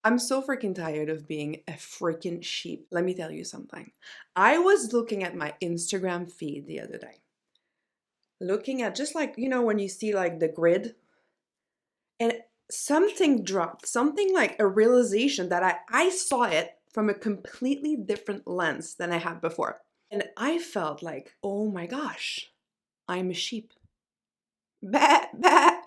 I'm so freaking tired of being a freaking sheep. Let me tell you something. I was looking at my Instagram feed the other day, looking at just like, when you see like the grid, and something dropped, something like a realization that I saw it from a completely different lens than I had before. And I felt like, oh my gosh, I'm a sheep. Bah, bah.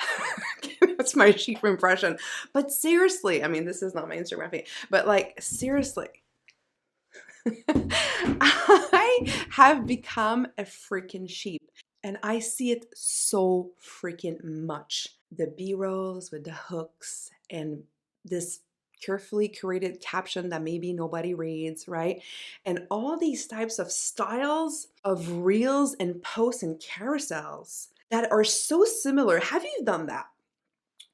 That's my sheep impression. But seriously, I mean, this is not my Instagram feed, but like, seriously, I have become a freaking sheep and I see it so freaking much. The B-rolls with the hooks and this carefully curated caption that maybe nobody reads, right? And all these types of styles of reels and posts and carousels that are so similar. Have you done that?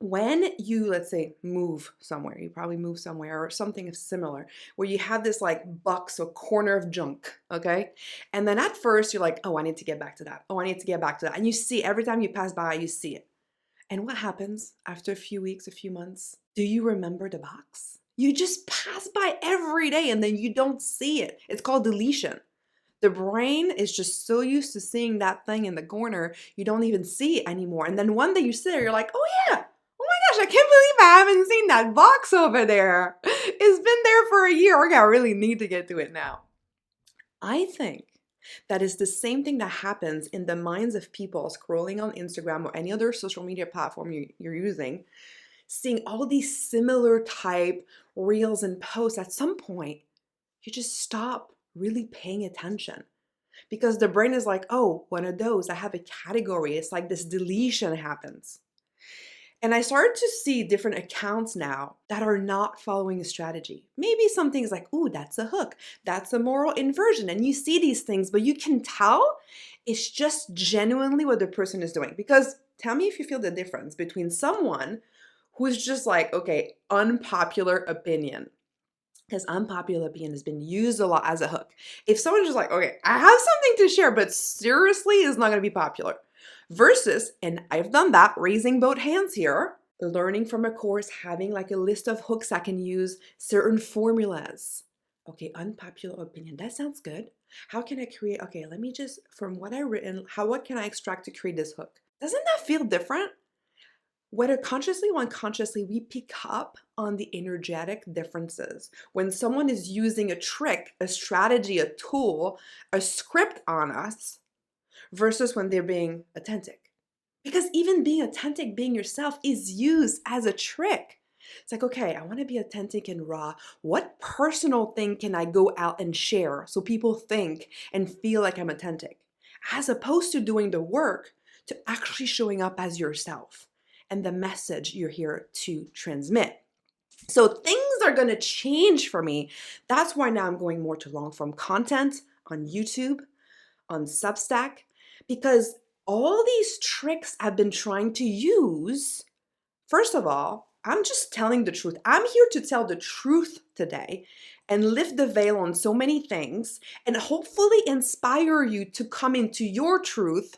When you, let's say, move somewhere, you probably move somewhere or something similar, where you have this like box or corner of junk, okay? And then at first you're like, oh, I need to get back to that. Oh, I need to get back to that. And you see every time you pass by, you see it. And what happens after a few weeks, a few months? Do you remember the box? You just pass by every day and then you don't see it. It's called deletion. The brain is just so used to seeing that thing in the corner, you don't even see it anymore. And then one day you sit there, you're like, oh yeah, oh my gosh, I can't believe I haven't seen that box over there. It's been there for a year. Okay, I really need to get to it now. I think that is the same thing that happens in the minds of people scrolling on Instagram or any other social media platform you're using, seeing all these similar type reels and posts. At some point, you just stop really paying attention because the brain is like, oh, one of those, I have a category. It's like this deletion happens. And I started to see different accounts now that are not following a strategy. Maybe some things like, ooh, that's a hook, that's a moral inversion. And you see these things, but you can tell it's just genuinely what the person is doing. Because tell me if you feel the difference between someone who's just like, okay, unpopular opinion, because unpopular opinion has been used a lot as a hook. If someone's just like, okay, I have something to share, but seriously, it's not going to be popular. Versus, and I've done that, raising both hands here, learning from a course, having like a list of hooks I can use, certain formulas. Okay, unpopular opinion, that sounds good. How can I create, okay, let me just, from what I've written, what can I extract to create this hook? Doesn't that feel different? Whether consciously or unconsciously, we pick up on the energetic differences. When someone is using a trick, a strategy, a tool, a script on us versus when they're being authentic. Because even being authentic, being yourself is used as a trick. It's like, okay, I want to be authentic and raw. What personal thing can I go out and share so people think and feel like I'm authentic? As opposed to doing the work to actually showing up as yourself and the message you're here to transmit. So things are going to change for me. That's why now I'm going more to long form content on YouTube, on Substack, because all these tricks I've been trying to use, first of all, I'm just telling the truth. I'm here to tell the truth today and lift the veil on so many things and hopefully inspire you to come into your truth.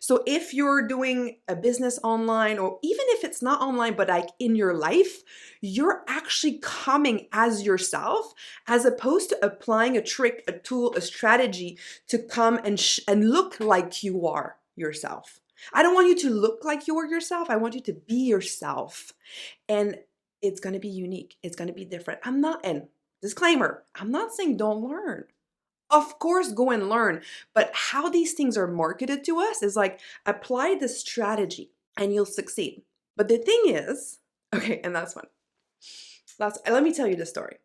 So if you're doing a business online, or even if it's not online, but like in your life, you're actually coming as yourself, as opposed to applying a trick, a tool, a strategy to come and look like you are yourself. I don't want you to look like you are yourself. I want you to be yourself. And it's going to be unique. It's going to be different. And disclaimer, I'm not saying don't learn. Of course, go and learn. But how these things are marketed to us is like, apply the strategy and you'll succeed. But the thing is, okay, and that's one. Let me tell you the story.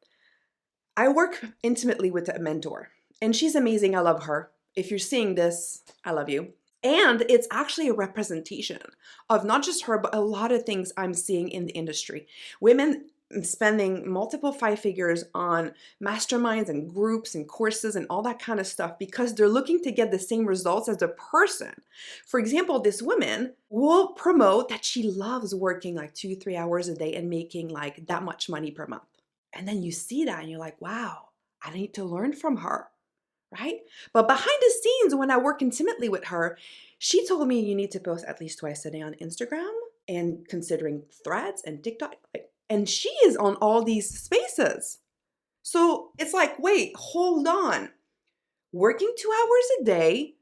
I work intimately with a mentor, and she's amazing. I love her. If you're seeing this, I love you. And it's actually a representation of not just her, but a lot of things I'm seeing in the industry. Women spending multiple five figures on masterminds and groups and courses and all that kind of stuff because they're looking to get the same results as a person. For example, this woman will promote that she loves working like 2-3 hours a day and making like that much money per month. And then you see that and you're like, wow, I need to learn from her. Right? But behind the scenes, when I work intimately with her, she told me you need to post at least twice a day on Instagram and considering threads and TikTok. And she is on all these spaces. So it's like, wait, hold on. Working 2 hours a day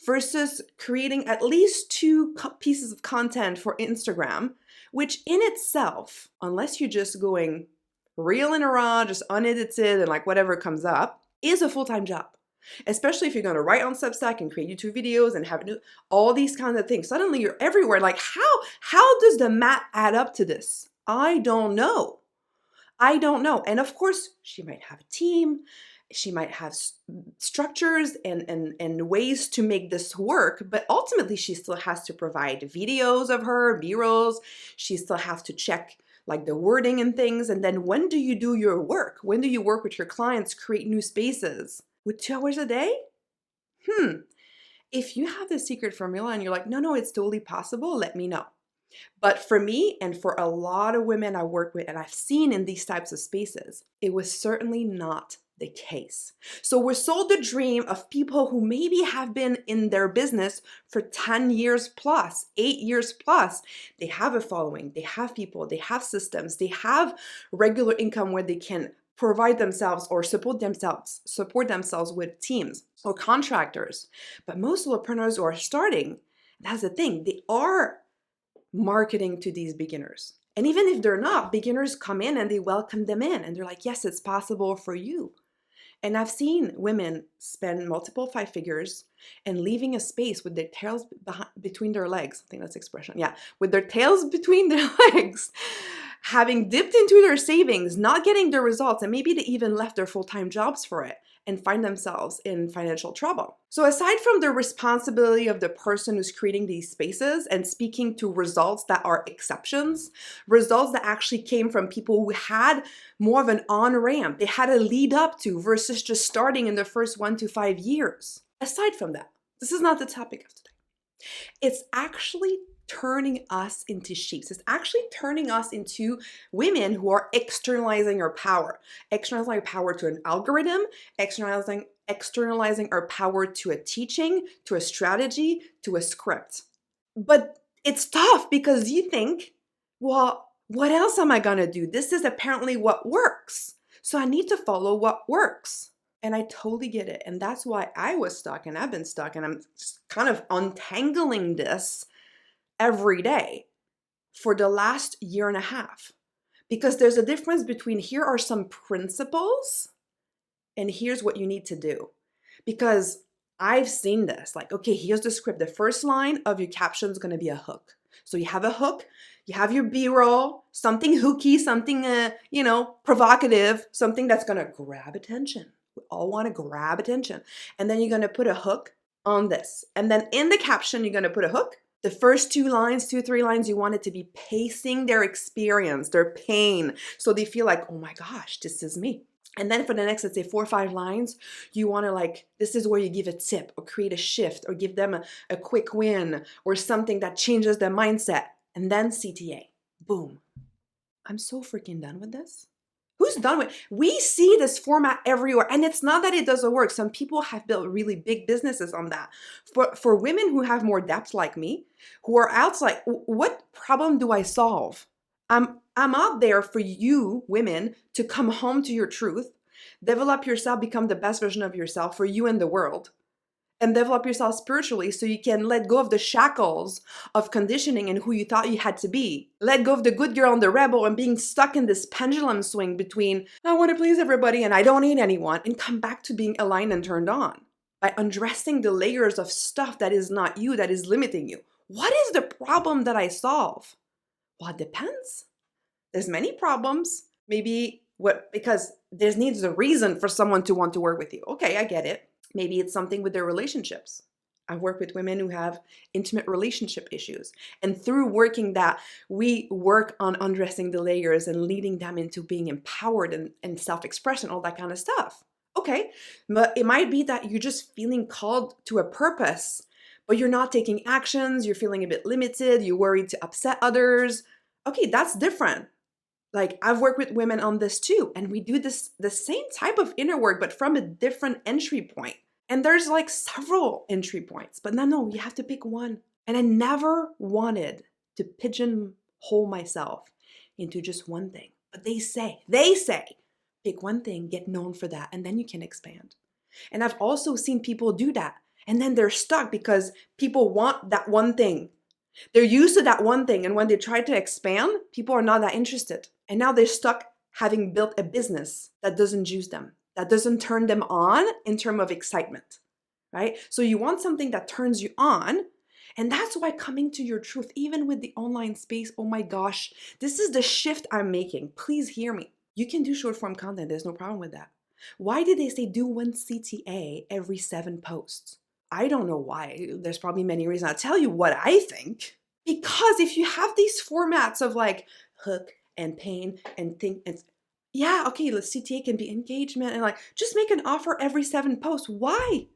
versus creating at least two pieces of content for Instagram, which in itself, unless you're just going real and raw, just unedited and like whatever comes up, is a full-time job. Especially if you're going to write on Substack and create YouTube videos and have all these kinds of things. Suddenly you're everywhere. Like how does the math add up to this? I don't know. And of course, she might have a team. She might have structures and ways to make this work, but ultimately she still has to provide videos of her, B-rolls. She still has to check like the wording and things. And then when do you do your work? When do you work with your clients, create new spaces? With 2 hours a day? If you have the secret formula and you're like, no, it's totally possible, let me know. But for me and for a lot of women I work with and I've seen in these types of spaces, it was certainly not the case. So we're sold the dream of people who maybe have been in their business for 10 years plus, 8 years plus. They have a following, they have people, they have systems, they have regular income where they can provide themselves or support themselves with teams or contractors. But most solopreneurs who are starting, that's the thing, they are marketing to these beginners. And even if they're not, beginners come in and they welcome them in and they're like, yes, it's possible for you. And I've seen women spend multiple 5 figures and leaving a space with their tails between their legs. I think that's the expression. Yeah, with their tails between their legs, having dipped into their savings, not getting the results, and maybe they even left their full-time jobs for it and find themselves in financial trouble. So aside from the responsibility of the person who's creating these spaces and speaking to results that are exceptions, results that actually came from people who had more of an on-ramp, they had a lead up to versus just starting in the first 1 to 5 years. Aside from that, this is not the topic of today. It's actually turning us into sheep. It's actually turning us into women who are externalizing our power to an algorithm, externalizing our power to a teaching, to a strategy, to a script. But it's tough because you think, well, what else am I gonna do? This is apparently what works. So I need to follow what works. And I totally get it. And that's why I was stuck and I've been stuck and I'm kind of untangling this every day for the last 1.5 years. Because there's a difference between here are some principles and here's what you need to do. Because I've seen this, like, okay, here's the script. The first line of your caption is going to be a hook. So you have a hook, you have your B-roll, something hooky, something, provocative, something that's going to grab attention. We all want to grab attention. And then you're going to put a hook on this. And then in the caption, you're going to put a hook. The first 2 lines, 2, 3 lines, you want it to be pacing their experience, their pain. So they feel like, oh my gosh, this is me. And then for the next, let's say 4 or 5 lines, you want to this is where you give a tip or create a shift or give them a quick win or something that changes their mindset. And then CTA, boom. I'm so freaking done with this. Who's done with? We see this format everywhere. And it's not that it doesn't work. Some people have built really big businesses on that. For women who have more depth like me, who are out like, what problem do I solve? I'm out there for you, women, to come home to your truth, develop yourself, become the best version of yourself for you and the world, and develop yourself spiritually so you can let go of the shackles of conditioning and who you thought you had to be. Let go of the good girl and the rebel and being stuck in this pendulum swing between, I want to please everybody and I don't need anyone, and come back to being aligned and turned on by undressing the layers of stuff that is not you, that is limiting you. What is the problem that I solve? Well, it depends. There's many problems. Maybe because there needs a reason for someone to want to work with you. Okay, I get it. Maybe it's something with their relationships. I work with women who have intimate relationship issues. And through working that, we work on undressing the layers and leading them into being empowered and self-expression, all that kind of stuff. Okay, but it might be that you're just feeling called to a purpose, but you're not taking actions, you're feeling a bit limited, you're worried to upset others. Okay, that's different. Like, I've worked with women on this too, and we do the same type of inner work, but from a different entry point. And there's several entry points, but no, you have to pick one. And I never wanted to pigeonhole myself into just one thing. But they say, pick one thing, get known for that, and then you can expand. And I've also seen people do that. And then they're stuck because people want that one thing. They're used to that one thing. And when they try to expand, people are not that interested. And now they're stuck having built a business that doesn't juice them, that doesn't turn them on in terms of excitement, right? So you want something that turns you on. And that's why coming to your truth, even with the online space, oh my gosh, this is the shift I'm making. Please hear me. You can do short form content. There's no problem with that. Why did they say do one CTA every 7 posts? I don't know why. There's probably many reasons. I'll tell you what I think. Because if you have these formats of like hook and pain and think, and yeah, okay, the CTA can be engagement and like just make an offer every 7 posts. Why?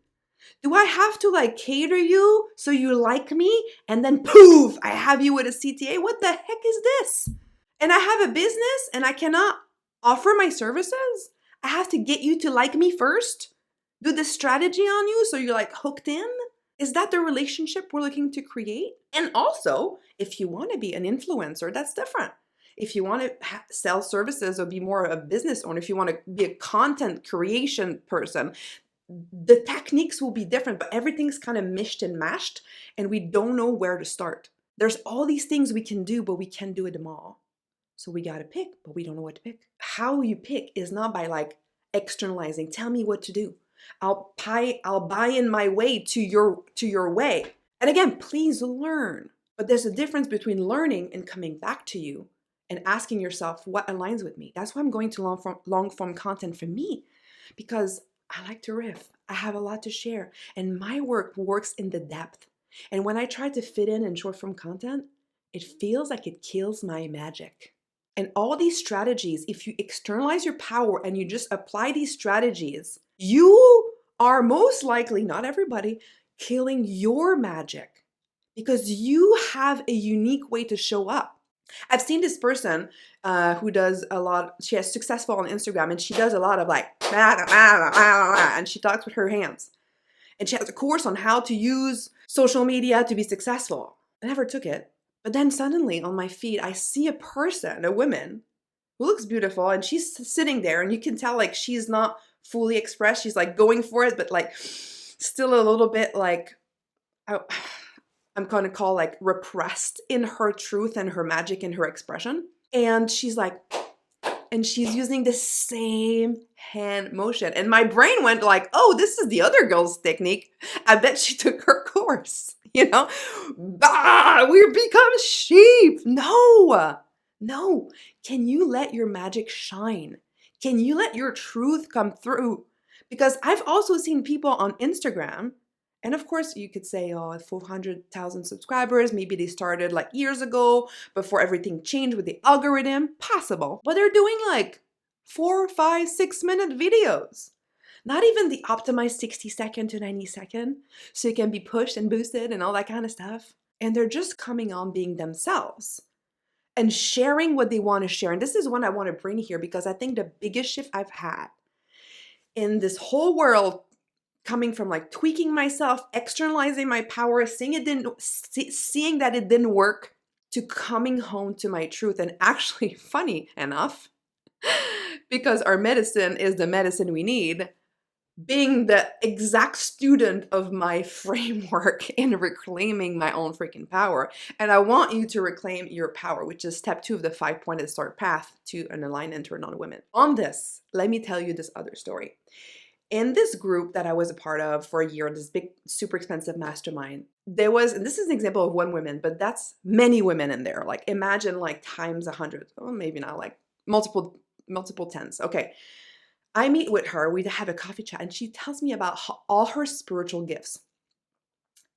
Do I have to like cater you so you like me and then poof, I have you with a CTA? What the heck is this? And I have a business and I cannot offer my services? I have to get you to like me first? Do the strategy on you so you're like hooked in? Is that the relationship we're looking to create? And also, if you want to be an influencer, that's different. If you want to sell services or be more of a business owner, if you want to be a content creation person, the techniques will be different, but everything's kind of mished and mashed, and we don't know where to start. There's all these things we can do, but we can't do them all. So we got to pick, but we don't know what to pick. How you pick is not by like externalizing. Tell me what to do. I'll buy in my way to your way. And again, please learn. But there's a difference between learning and coming back to you and asking yourself what aligns with me. That's why I'm going to long form content for me, because I like to riff. I have a lot to share, and my work works in the depth. And when I try to fit in short form content, it feels like it kills my magic. And all these strategies, if you externalize your power and you just apply these strategies, you are most likely, not everybody, killing your magic because you have a unique way to show up. I've seen this person who does a lot, she has successful on Instagram, and she does a lot of like, and she talks with her hands. And she has a course on how to use social media to be successful. I never took it. But then suddenly on my feed, I see a person, a woman, who looks beautiful, and she's sitting there, and you can tell like she's not fully expressed. She's like going for it, but like still a little bit like, I'm going to call like repressed in her truth and her magic and her expression. And she's like, and she's using the same hand motion. And my brain went like, oh, this is the other girl's technique. I bet she took her course, you know? Bah, we become sheep. No. Can you let your magic shine? Can you let your truth come through? Because I've also seen people on Instagram, and of course you could say, oh, 400,000 subscribers, maybe they started like years ago before everything changed with the algorithm, possible. But they're doing like 4, 5, 6-minute videos. Not even the optimized 60-second to 90-second, so it can be pushed and boosted and all that kind of stuff. And they're just coming on being themselves and sharing what they want to share. And this is one I want to bring here because I think the biggest shift I've had in this whole world, coming from like tweaking myself, externalizing my power, seeing that it didn't work, to coming home to my truth. And actually, funny enough, because our medicine is the medicine we need, being the exact student of my framework in reclaiming my own freaking power. And I want you to reclaim your power, which is step 2 of the 5-pointed start path to an aligned and turned on women. On this, let me tell you this other story. In this group that I was a part of for a year, this big, super expensive mastermind, there was, and this is an example of one woman, but that's many women in there. Like imagine like times 100, well, maybe not, like multiple tens. Okay. I meet with her, we have a coffee chat, and she tells me about all her spiritual gifts.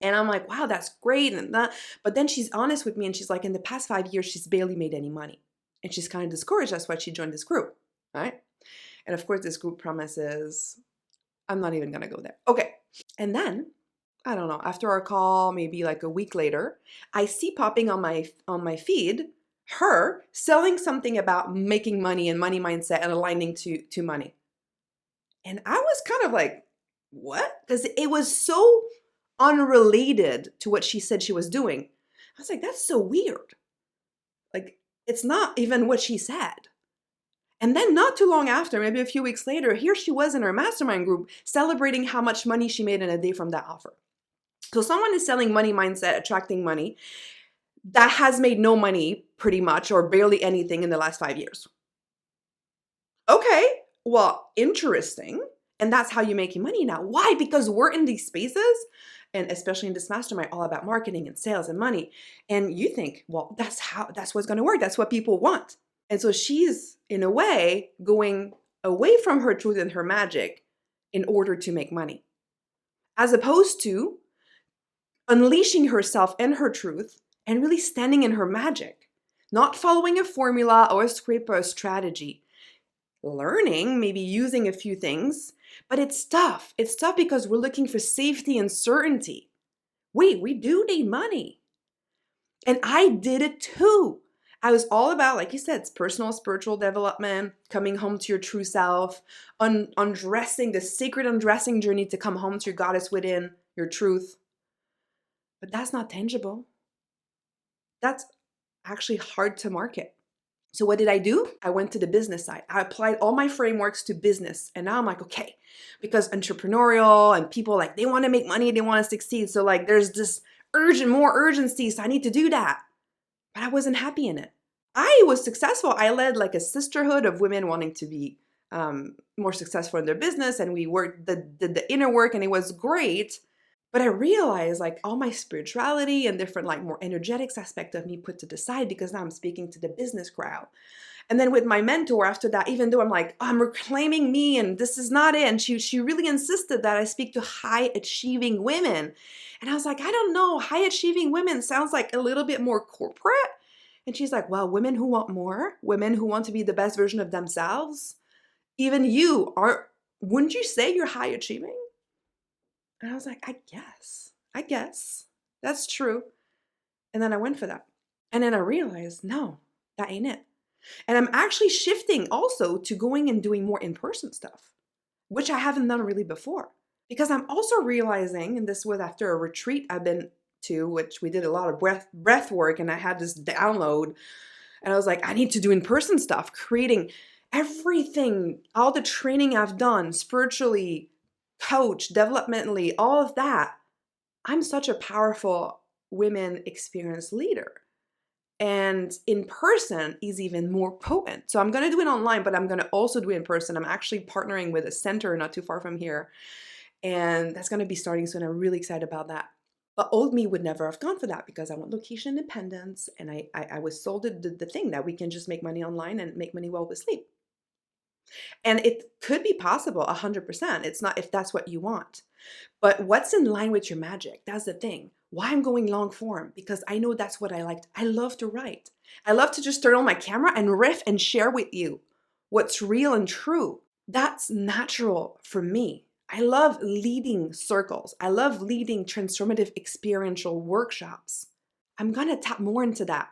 And I'm like, wow, that's great. And that, but then she's honest with me, and she's like, in the past 5 years, she's barely made any money. And she's kind of discouraged. That's why she joined this group, right? And of course, this group promises, I'm not even going to go there. Okay. And then, I don't know, after our call, maybe like a week later, I see popping on my feed, her selling something about making money and money mindset and aligning to money. And I was kind of like, what? Because it was so unrelated to what she said she was doing. I was like, that's so weird. Like, it's not even what she said. And then not too long after, maybe a few weeks later, here she was in her mastermind group celebrating how much money she made in a day from that offer. So someone is selling money mindset, attracting money, that has made no money pretty much or barely anything in the last 5 years. Okay, well, interesting. And that's how you're making money now. Why? Because we're in these spaces, and especially in this mastermind, all about marketing and sales and money. And you think, well, that's what's going to work. That's what people want. And so she's, in a way, going away from her truth and her magic in order to make money, as opposed to unleashing herself and her truth and really standing in her magic, not following a formula or a script or a strategy, learning, maybe using a few things, but it's tough. It's tough because we're looking for safety and certainty. Wait, we do need money. And I did it too. I was all about, like you said, it's personal, spiritual development, coming home to your true self, undressing, the sacred undressing journey to come home to your goddess within, your truth. But that's not tangible. That's actually hard to market. So what did I do? I went to the business side. I applied all my frameworks to business. And now I'm like, okay, because entrepreneurial and people like, they want to make money, they want to succeed. So like there's this more urgency. So I need to do that. But I wasn't happy in it. I was successful. I led like a sisterhood of women wanting to be more successful in their business. And we worked the inner work and it was great. But I realized like all my spirituality and different like more energetics aspect of me put to the side because now I'm speaking to the business crowd. And then with my mentor after that, even though I'm like, oh, I'm reclaiming me and this is not it. And she really insisted that I speak to high achieving women. And I was like, I don't know, high achieving women sounds like a little bit more corporate. And she's like, well, women who want more, women who want to be the best version of themselves, even you are, wouldn't you say you're high achieving? And I was like, I guess that's true. And then I went for that. And then I realized, no, that ain't it. And I'm actually shifting also to going and doing more in-person stuff, which I haven't done really before. Because I'm also realizing, and this was after a retreat I've been to, which we did a lot of breath work, and I had this download. And I was like, I need to do in-person stuff, creating everything, all the training I've done spiritually, coach, developmentally, all of that. I'm such a powerful women experience leader. And in person is even more potent. So I'm going to do it online, but I'm going to also do it in person. I'm actually partnering with a center not too far from here. And that's going to be starting soon. I'm really excited about that. But old me would never have gone for that because I want location independence. And I was sold the thing that we can just make money online and make money while we sleep. And it could be possible 100%. It's not if that's what you want. But what's in line with your magic? That's the thing. Why I'm going long form? Because I know that's what I liked. I love to write. I love to just turn on my camera and riff and share with you what's real and true. That's natural for me. I love leading circles. I love leading transformative experiential workshops. I'm going to tap more into that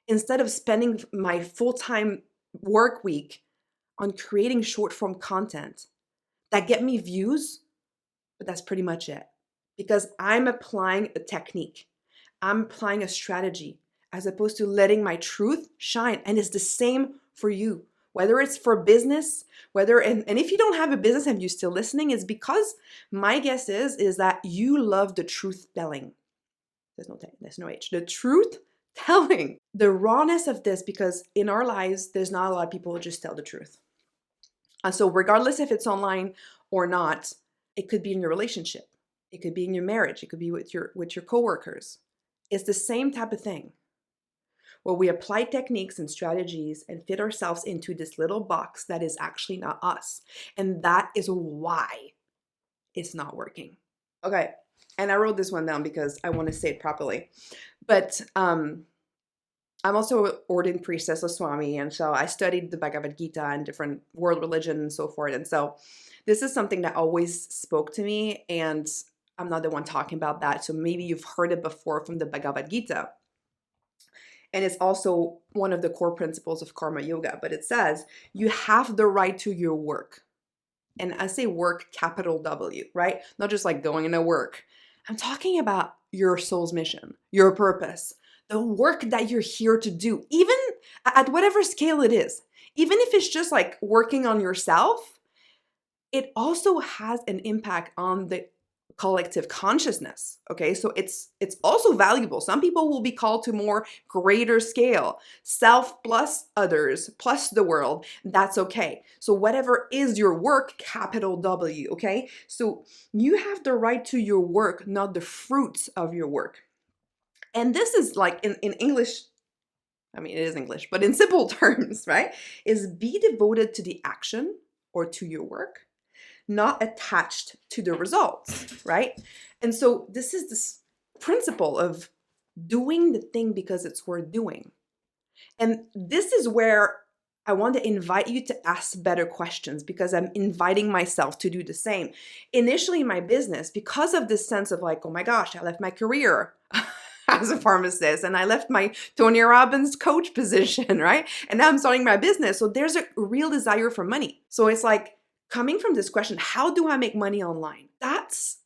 instead of spending my full-time work week on creating short form content that get me views, but that's pretty much it. Because I'm applying a technique. I'm applying a strategy as opposed to letting my truth shine. And it's the same for you. Whether it's for business, and if you don't have a business and you're still listening, it's because my guess is that you love the truth telling. There's no H. The truth telling. The rawness of this, because in our lives, there's not a lot of people who just tell the truth. And so regardless if it's online or not, it could be in your relationship. It could be in your marriage. It could be with your coworkers. It's the same type of thing. Where we apply techniques and strategies and fit ourselves into this little box that is actually not us. And that is why it's not working. Okay. And I wrote this one down because I want to say it properly. But I'm also an ordained priestess of Swami. And so I studied the Bhagavad Gita and different world religion and so forth. And so this is something that always spoke to me. And I'm not the one talking about that. So maybe you've heard it before from the Bhagavad Gita. And it's also one of the core principles of karma yoga. But it says you have the right to your work. And I say work, capital W, right? Not just like going into work. I'm talking about your soul's mission, your purpose, the work that you're here to do, even at whatever scale it is. Even if it's just like working on yourself, it also has an impact on the collective consciousness. Okay, so it's also valuable. Some people will be called to more greater scale, self plus others plus the world. That's okay. So whatever is your work, capital W. Okay, so you have the right to your work, not the fruits of your work. And this is like in English, I mean, it is English, but in simple terms, right? Is be devoted to the action or to your work, not attached to the results, right? And so this is this principle of doing the thing because it's worth doing. And this is where I want to invite you to ask better questions, because I'm inviting myself to do the same. Initially in my business, because of this sense of like, oh my gosh, I left my career as a pharmacist and I left my Tony Robbins coach position, right? And now I'm starting my business. So there's a real desire for money. So it's like coming from this question, how do I make money online? That's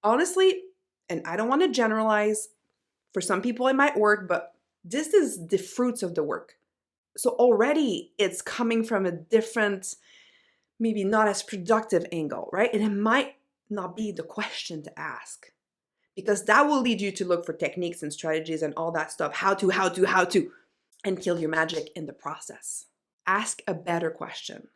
honestly, and I don't want to generalize, for some people it might work, but this is the fruits of the work. So already it's coming from a different, maybe not as productive angle, right? And it might not be the question to ask, because that will lead you to look for techniques and strategies and all that stuff. How to, and kill your magic in the process. Ask a better question.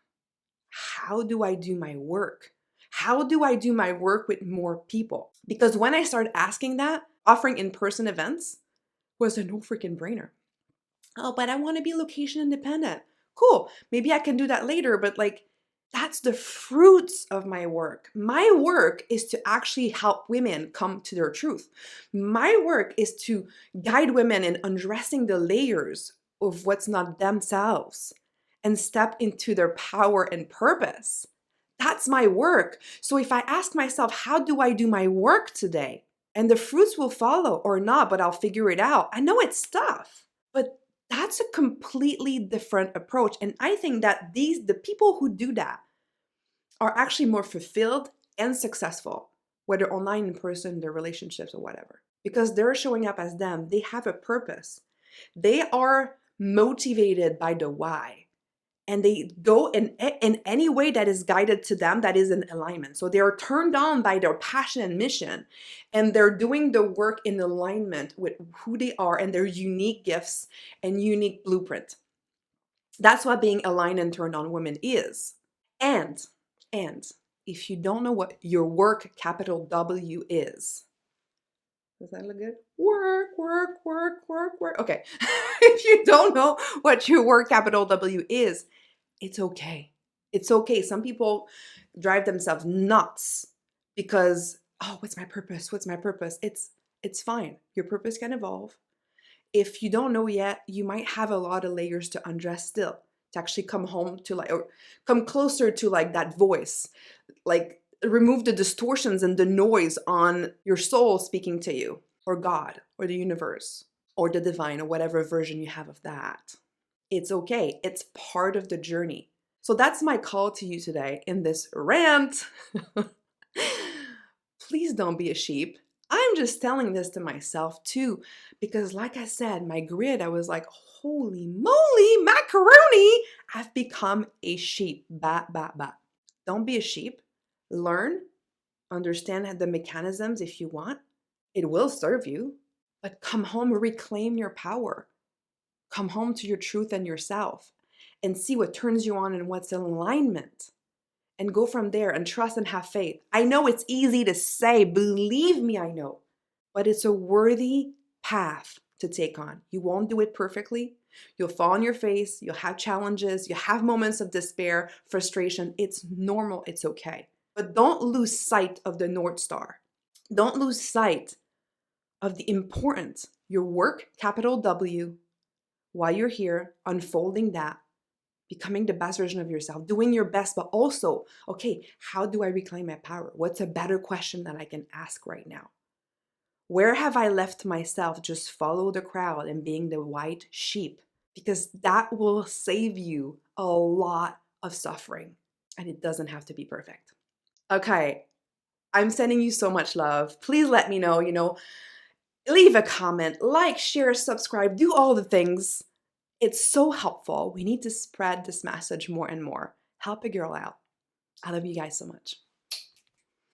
How do I do my work? How do I do my work with more people? Because when I started asking that, offering in-person events was a no freaking brainer. Oh, but I want to be location independent. Cool. Maybe I can do that later, but like that's the fruits of my work. My work is to actually help women come to their truth. My work is to guide women in undressing the layers of what's not themselves and step into their power and purpose. That's my work. So if I ask myself, how do I do my work today? And the fruits will follow or not, but I'll figure it out. I know it's tough, but that's a completely different approach. And I think that the people who do that are actually more fulfilled and successful, whether online, in person, their relationships or whatever, because they're showing up as them. They have a purpose. They are motivated by the why. And they go in any way that is guided to them, that is in alignment. So they are turned on by their passion and mission, and they're doing the work in alignment with who they are and their unique gifts and unique blueprint. That's what being aligned and turned on women is. And if you don't know what your work, capital W, is, does that look good? Work. Okay. If you don't know what your work, capital W, is, it's okay. It's okay. Some people drive themselves nuts because, oh, what's my purpose? What's my purpose? It's fine. Your purpose can evolve. If you don't know yet, you might have a lot of layers to undress still, to actually come home to like, or come closer to like that voice, like remove the distortions and the noise on your soul speaking to you, or God, or the universe, or the divine, or whatever version you have of that. It's okay. It's part of the journey. So that's my call to you today in this rant. Please don't be a sheep. I'm just telling this to myself too, because like I said, my grid, I was like, holy moly, macaroni, I've become a sheep. Ba. Don't be a sheep. Learn, understand the mechanisms if you want. It will serve you, but come home, reclaim your power. Come home to your truth and yourself and see what turns you on and what's in alignment. And go from there and trust and have faith. I know it's easy to say, believe me, I know, but it's a worthy path to take on. You won't do it perfectly. You'll fall on your face. You'll have challenges. You'll have moments of despair, frustration. It's normal. It's okay. But don't lose sight of the North Star. Don't lose sight of the importance. Your work, capital W, while you're here, unfolding that, becoming the best version of yourself, doing your best, but also, okay, how do I reclaim my power? What's a better question that I can ask right now? Where have I left myself just follow the crowd and being the white sheep? Because that will save you a lot of suffering, and it doesn't have to be perfect. Okay, I'm sending you so much love. Please let me know, leave a comment, like, share, subscribe, do all the things. It's so helpful. We need to spread this message more and more. Help a girl out. I love you guys so much.